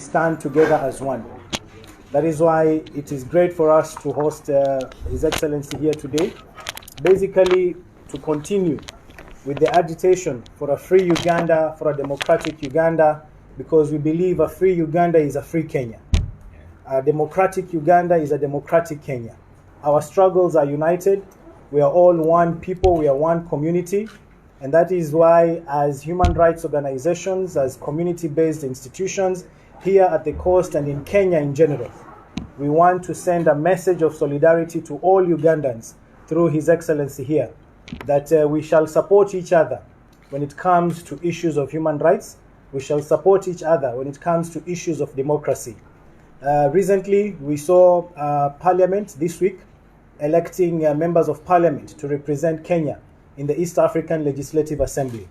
stand together as one. That is why it is great for us to host His Excellency here today, basically to continue with the agitation for a free Uganda, for a democratic Uganda, because we believe a free Uganda is a free Kenya. A democratic Uganda is a democratic Kenya. Our struggles are united. We are all one people, we are one community, and that is why as human rights organizations, as community-based institutions, here at the coast and in Kenya in general, we want to send a message of solidarity to all Ugandans through His Excellency here, that we shall support each other when it comes to issues of human rights. We shall support each other when it comes to issues of democracy. Recently, we saw Parliament this week electing members of Parliament to represent Kenya in the East African Legislative Assembly.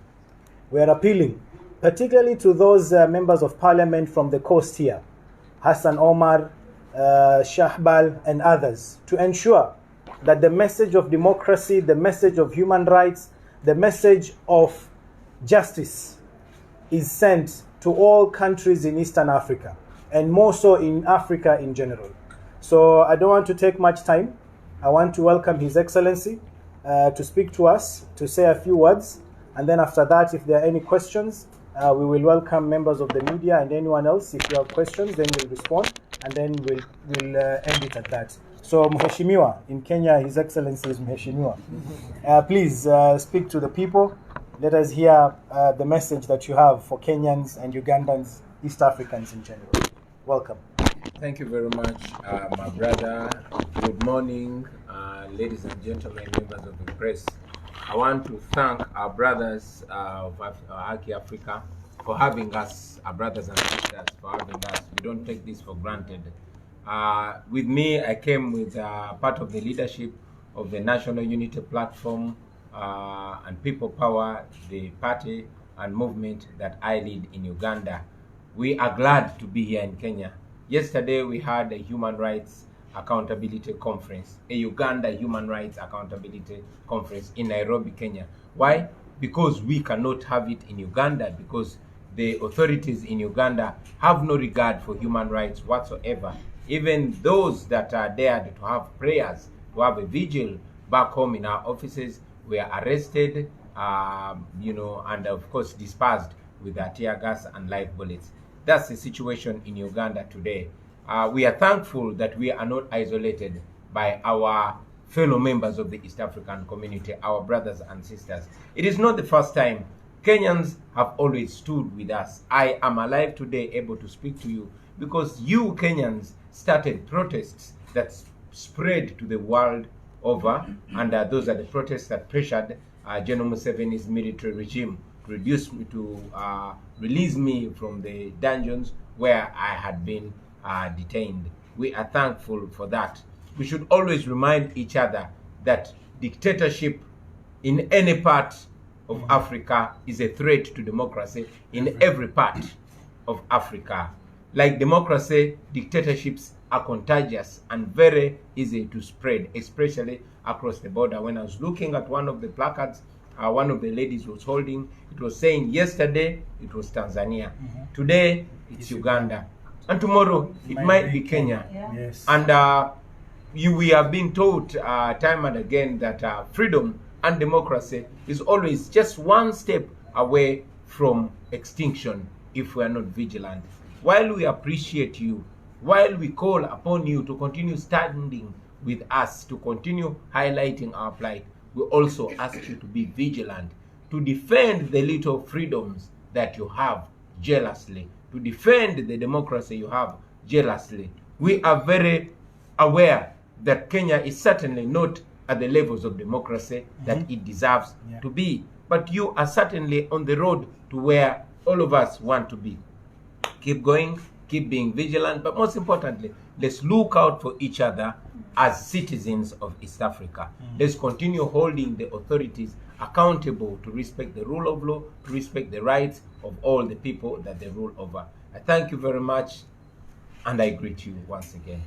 We are appealing particularly to those members of Parliament from the coast here, Hassan Omar, Shahbal, and others, to ensure that the message of democracy, the message of human rights, the message of justice is sent to all countries in Eastern Africa, and more so in Africa in general. So I don't want to take much time. I want to welcome His Excellency to speak to us, to say a few words, and then after that, if there are any questions, we will welcome members of the media and anyone else. If you have questions, then we'll respond, and then we'll end it at that. So Mheshimiwa, in Kenya, His Excellency is Mheshimiwa. Please speak to the people. Let us hear the message that you have for Kenyans and Ugandans, East Africans in general. Welcome. Thank you very much, my brother. Good morning, ladies and gentlemen, members of the press. I want to thank our brothers of Aki Africa for having us, our brothers and sisters, for having us. We don't take this for granted. With me, I came with part of the leadership of the National Unity Platform and People Power, the party and movement that I lead in Uganda. We are glad to be here in Kenya. Yesterday, we had a Human Rights Accountability Conference, a Uganda Human Rights Accountability Conference in Nairobi, Kenya. Why? Because we cannot have it in Uganda, because the authorities in Uganda have no regard for human rights whatsoever. Even those that are there to have prayers, to have a vigil back home in our offices, were arrested, and of course dispersed with tear gas and live bullets. That's the situation in Uganda today. We are thankful that we are not isolated by our fellow members of the East African community, our brothers and sisters. It is not the first time. Kenyans have always stood with us. I am alive today, able to speak to you, because you Kenyans started protests that spread to the world over, and those are the protests that pressured General Museveni's military regime to release me from the dungeons where I had been detained. We are thankful for that. We should always remind each other that dictatorship in any part of Africa is a threat to democracy in every part of Africa. Like democracy, dictatorships are contagious and very easy to spread, especially across the border. When I was looking at one of the placards, one of the ladies was holding, it was saying yesterday it was Tanzania, today it's Uganda, and tomorrow it might be Kenya. Yes. And we have been taught time and again that freedom and democracy is always just one step away from extinction if we are not vigilant. While we appreciate you, while we call upon you to continue standing with us, to continue highlighting our plight, we also ask you to be vigilant, to defend the little freedoms that you have jealously, to defend the democracy you have jealously. We are very aware that Kenya is certainly not at the levels of democracy that it deserves to be, but you are certainly on the road to where all of us want to be. Keep going, keep being vigilant, but most importantly, let's look out for each other as citizens of East Africa. Let's continue holding the authorities accountable to respect the rule of law, to respect the rights of all the people that they rule over. I thank you very much, and I greet you once again.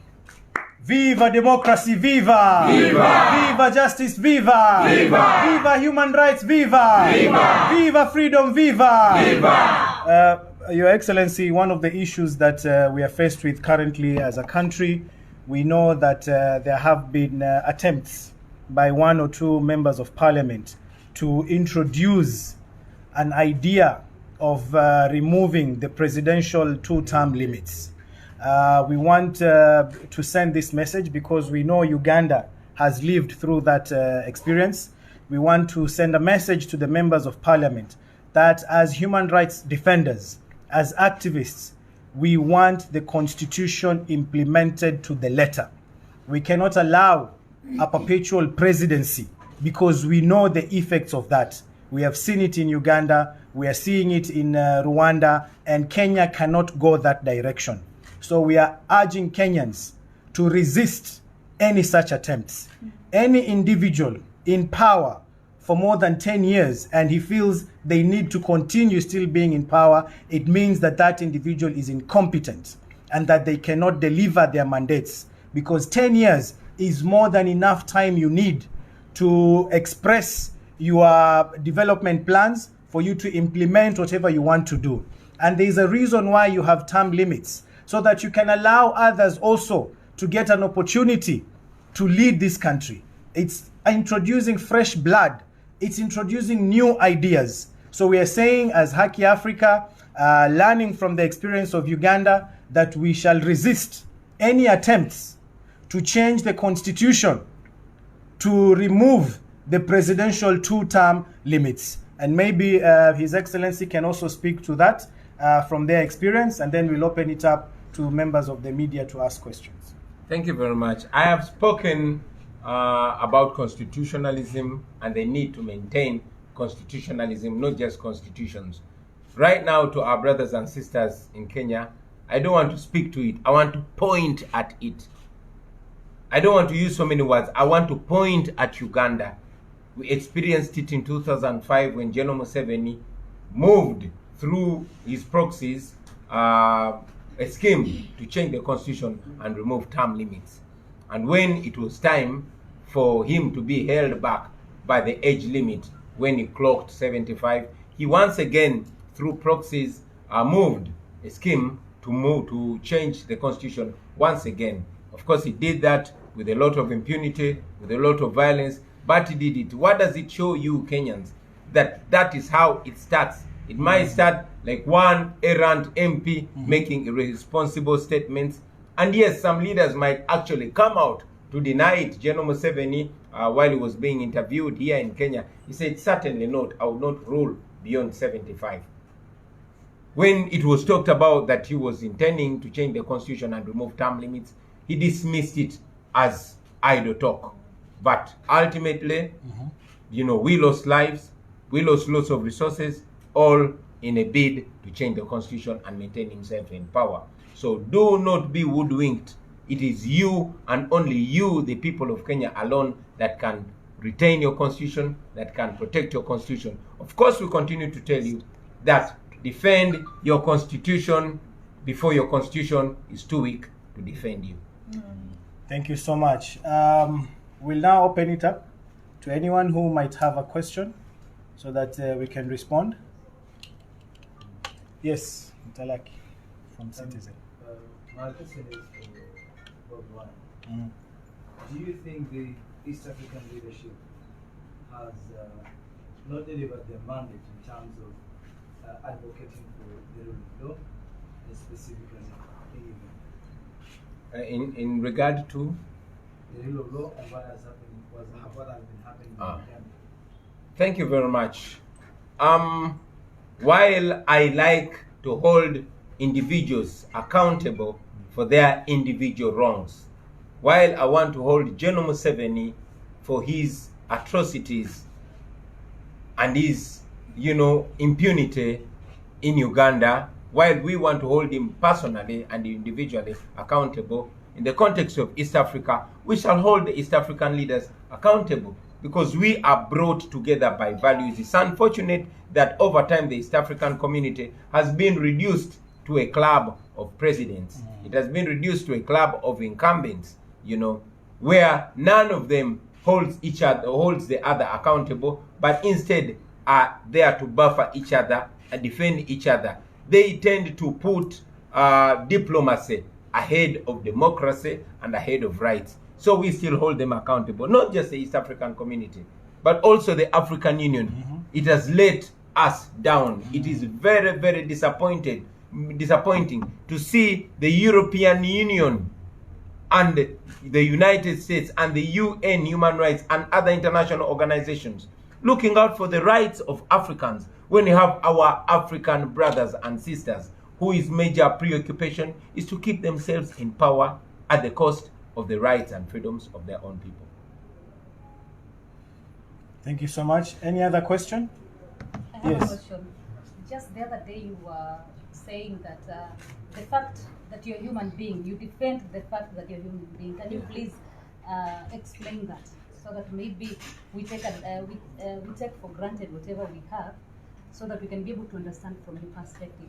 Viva democracy, viva! Viva! Viva justice, viva! Viva! Viva human rights, viva! Viva! Viva freedom, viva! Viva! Your Excellency, one of the issues that we are faced with currently as a country, we know that there have been attempts by one or two members of parliament to introduce an idea of removing the presidential two-term limits. We want to send this message because we know Uganda has lived through that experience. We want to send a message to the members of parliament that as human rights defenders, as activists, we want the constitution implemented to the letter. We cannot allow a perpetual presidency because we know the effects of that. We have seen it in Uganda, we are seeing it in Rwanda, and Kenya cannot go that direction. So we are urging Kenyans to resist any such attempts. Any individual in power for more than 10 years and he feels they need to continue still being in power, it means that that individual is incompetent and that they cannot deliver their mandates, because 10 years is more than enough time you need to express your development plans for you to implement whatever you want to do. And there is a reason why you have term limits, so that you can allow others also to get an opportunity to lead this country. It's introducing fresh blood. It's introducing new ideas. So we are saying as Haki Africa, learning from the experience of Uganda, that we shall resist any attempts to change the constitution to remove the presidential two-term limits. And maybe His Excellency can also speak to that from their experience, and then we'll open it up to members of the media to ask questions. Thank you very much. I have spoken about constitutionalism and the need to maintain constitutionalism, not just constitutions. Right now, to our brothers and sisters in Kenya, I don't want to speak to it. I want to point at it. I don't want to use so many words. I want to point at Uganda. We experienced it in 2005 when General Museveni moved through his proxies a scheme to change the constitution and remove term limits. And when it was time for him to be held back by the age limit when he clocked 75, he once again, through proxies, moved a scheme to change the constitution once again. Of course, he did that with a lot of impunity, with a lot of violence, but he did it. What does it show you, Kenyans? That is how it starts. It might start like one errant MP making irresponsible statements. And yes, some leaders might actually come out to deny it. General Museveni, while he was being interviewed here in Kenya, he said, certainly not, I will not rule beyond 75. When it was talked about that he was intending to change the constitution and remove term limits, he dismissed it as idle talk. But ultimately, you know, we lost lives, we lost lots of resources, all in a bid to change the constitution and maintain himself in power. So do not be woodwinked. It is you and only you, the people of Kenya alone, that can retain your constitution, that can protect your constitution. Of course, we continue to tell you that defend your constitution before your constitution is too weak to defend you. Thank you so much. We'll now open it up to anyone who might have a question so that we can respond. Yes, Mtalaki from Citizen. My question is for Bob Wine. Do you think the East African leadership has not delivered their mandate in terms of advocating for the rule of law, and specifically In regard to the rule of law and what has been happening in Uganda? Thank you very much. While I like to hold individuals accountable for their individual wrongs, while I want to hold General Museveni for his atrocities and his, impunity in Uganda, while we want to hold him personally and individually accountable, in the context of East Africa, we shall hold the East African leaders accountable, because we are brought together by values. It's unfortunate that over time the East African community has been reduced to a club of presidents. It has been reduced to a club of incumbents, where none of them holds the other accountable, but instead are there to buffer each other and defend each other. they tend to put diplomacy ahead of democracy and ahead of rights. So we still hold them accountable, not just the East African community, but also the African Union. It has let us down. It is very, very disappointing to see the European Union and the United States and the UN Human Rights and other international organizations looking out for the rights of Africans when you have our African brothers and sisters whose major preoccupation is to keep themselves in power at the cost of the rights and freedoms of their own people. Thank you so much. Any other question? I have Yes. a question. Just the other day you were saying that the fact that you're a human being, you defend the fact that you're a human being. Can you please explain that so that maybe we take for granted whatever we have, so that we can be able to understand from your perspective,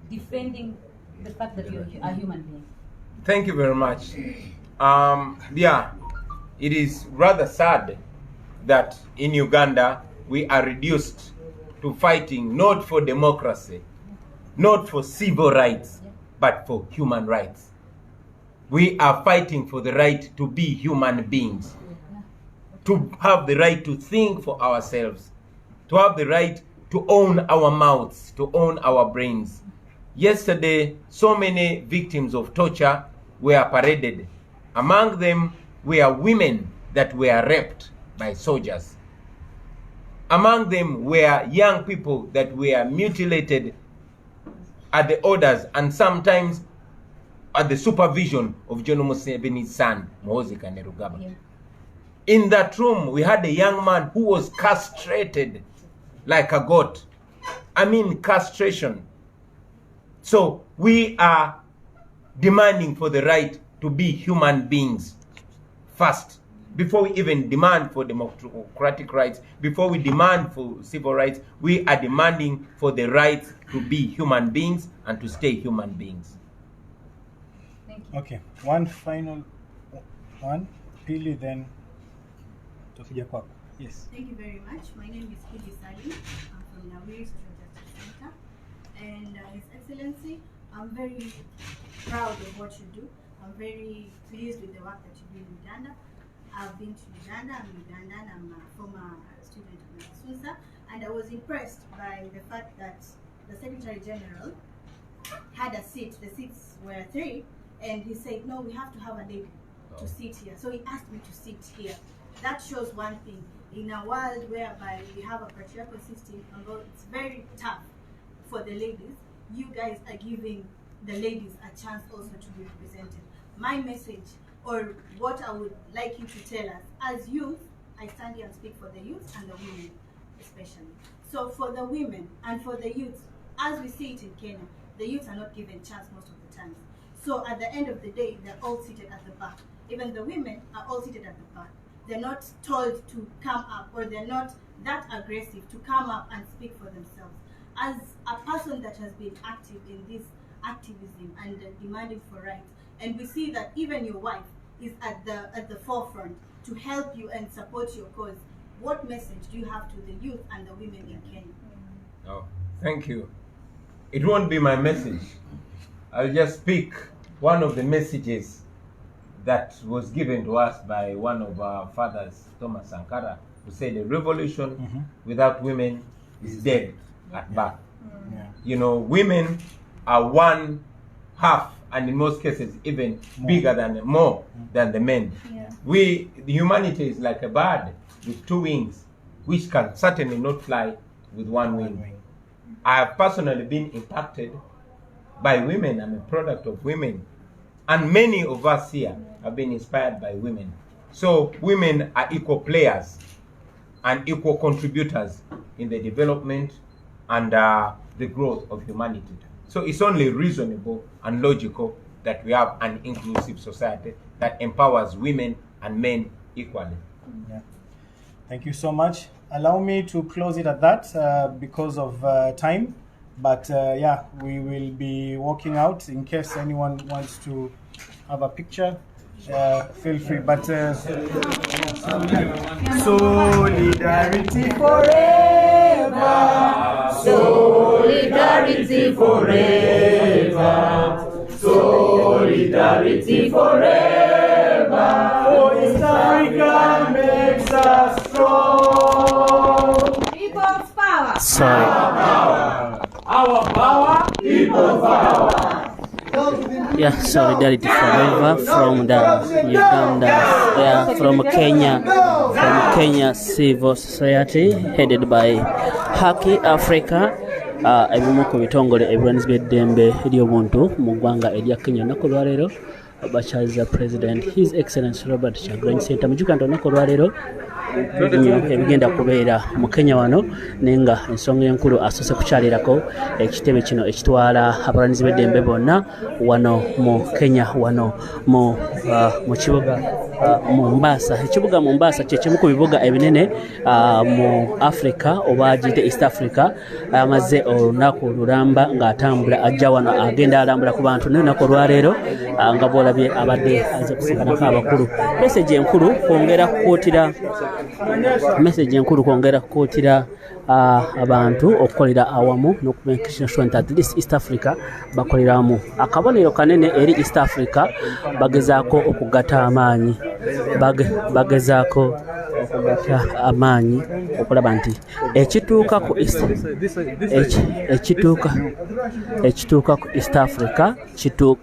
defending the fact that you're a human being? Thank you very much. Yeah, it is rather sad that in Uganda we are reduced to fighting not for democracy, not for civil rights, but for human rights. We are fighting for the right to be human beings, to have the right to think for ourselves, to have the right to own our mouths, to own our brains. Yesterday, so many victims of torture were paraded. Among them were women that were raped by soldiers. Among them were young people that were mutilated at the orders and sometimes at the supervision of John Museveni's son, Muhoozi Kainerugaba. Yeah. In that room, we had a young man who was castrated like a goat. I mean, castration. So we are demanding for the right to be human beings first. Before we even demand for democratic rights, before we demand for civil rights, we are demanding for the right to be human beings and to stay human beings. Thank you. Okay, one final one. Pili, then tutakuja kwako. Yes. Thank you very much. My name is Pili Salim. I'm from Nawiri Social Justice Center. And His Excellency, I'm very proud of what you do. I'm very pleased with the work that you do in Uganda. I've been to Uganda. I'm Ugandan. I'm a former student of Sunsa, and I was impressed by the fact that the Secretary General had a seat. The seats were 3, and he said, "No, we have to have a lady to sit here." So he asked me to sit here. That shows one thing. In a world whereby we have a patriarchal system, although it's very tough for the ladies, you guys are giving the ladies a chance also to be represented. My message, or what I would like you to tell us, as youth, I stand here and speak for the youth and the women especially. So for the women and for the youth, as we see it in Kenya, the youth are not given chance most of the time. So at the end of the day, they're all seated at the back. Even the women are all seated at the back. They're not told to come up, or they're not that aggressive to come up and speak for themselves. As a person that has been active in this activism and demanding for rights, and we see that even your wife is at the forefront to help you and support your cause, what message do you have to the youth and the women in Kenya? Oh, thank you. It won't be my message. I'll just pick one of the messages that was given to us by one of our fathers, Thomas Sankara, who said a revolution without women is dead at birth. Yeah. You know, women are one half, and in most cases even bigger than more than the men. Yeah. The humanity is like a bird with 2 wings, which can certainly not fly with one wing. I have personally been impacted by women. I'm a product of women, and many of us here have been inspired by women. So women are equal players and equal contributors in the development and the growth of humanity. So it's only reasonable and logical that we have an inclusive society that empowers women and men equally. Yeah. Thank you so much. Allow me to close it at that because of time. But yeah, we will be walking out in case anyone wants to have a picture. Feel free. But solidarity forever. Solidarity forever. Solidarity forever. For East Africa makes us strong. People's power. Sorry. Our power, people's power. Yeah, solidarity forever from the Uganda, from Kenya civil society headed by Haki Africa. Ebimu ku bitongole ebirwanyiza eddembe ery'obuntu mu ggwanga erya Kenya olunaku olwaleero bakyaza President His Excellency Robert Kyagulanyi Ssentamu. Mujjukira nti olunaku olwaleero ebigenda kubeera mu Kenya wano nenga ensonga enkulu asoose kukyalirako ekitebe kino ekitwala abalwanyizi b'eddembe bonna wano mu Kenya wano mu kibuga Mombasa. Ekibuga Mombasa kye kimu ku bibuga ebinene mu Africa oba giyite East Africa. Amaze olunaku lulamba ng'atambula ajja wano agenda alambula ku bantu n'olunaku olwaleero nga bw'olabye abadde aze kusikanako abakulu. Message enkulu kwongera kukuutira abantu okukolera awamu n'okumenkisha nti at least East Africa bakolera wamu. Akabonero kanene eri East Africa bagezaako okugatta amaanyi okulaba nti ekituuka ku East Africa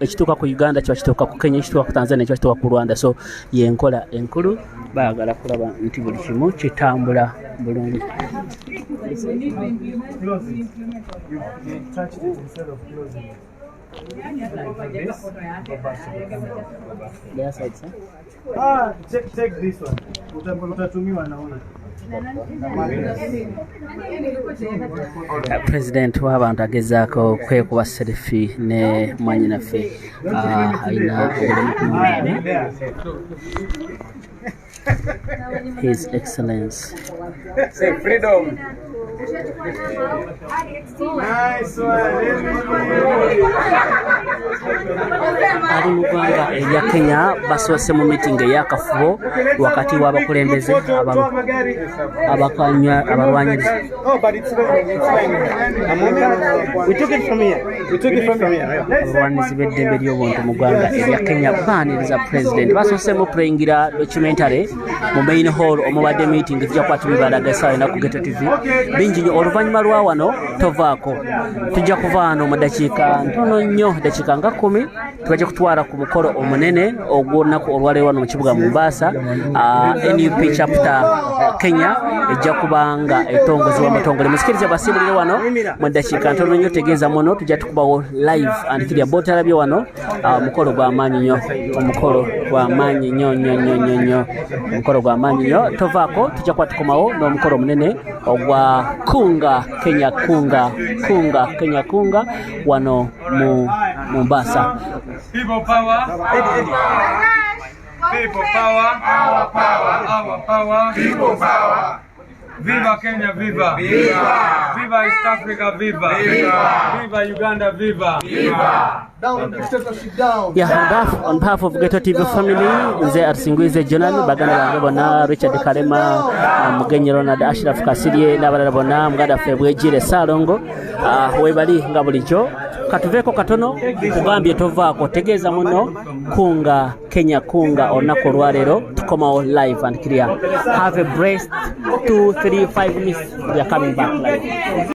ekituuka ku Uganda kiba kituuka ku Kenya, ekituuka ku Tanzania kiba kituuka ku Rwanda. So yenkola enkulu baagala kulaba nti buli kimu kitambula bulungi. Take this one. Utatumiwa na huyu. President w'abantu agezaako kwekuba selfie ne mwanyinaffe alina obulemu ku mubiri. His Excellency. Say freedom. Nice one. Ali mu ggwanga erya Kenya basoose mu meeting ey'akafubo wakati w'abakulembeze abalwanyiriza. Abalwanizi b'eddembe ly'obuntu mu ggwanga erya Kenya baaniriza President. Basoose mu playingira documentary mu main hall omubadde meeting tujja kuba tubibalaga essaawa ena ku Geto TV. Bingi nnyo oluvannyuma lwa wano tovaako. Tujja kuva wano mu dakiika ntono nnyo, dakiika nga 10 tubajja kutwala ku mukolo omunene ogw'olunaku olwaleero wano mu kibuga Mombasa. NUP chapter Kenya ejja kubanga etongozebwa amatongole. Musikirize basiibulire wano mu dakiika ntono nnyo, tegeeza muno tujja tukubawo live and kirya bootalabye wano. Omukolo gw'amaanyi nnyo, omukolo gw'amaanyi nnyo, omukolo gw'amaanyi nnyo. Tovaako, tujja kuba tukomawo n'omukolo omunene ogwa kunga Kenya kunga wano mu Mombasa. People power. People power. Our power. Our power. People power. Viva Kenya, viva. Viva. Viva East Africa, viva. Viva. Viva Uganda, viva. Viva. Yeah, on behalf of Geto TV family, nze Arsingwize Jonan, baganda bange bonna Richard Kalema, Mugenyi Ronald Ashraf Kasirye n'abalala bonna muganda ffe Bwejire Salongo, webali nga bulijjo. Katuveeko katono kugambye tovaako, tegeeza muno kunga Kenya kunga olunaku olwaleero tukomawo live and clear. Have a blessed 2, 3, 5 minutes. We are coming back live.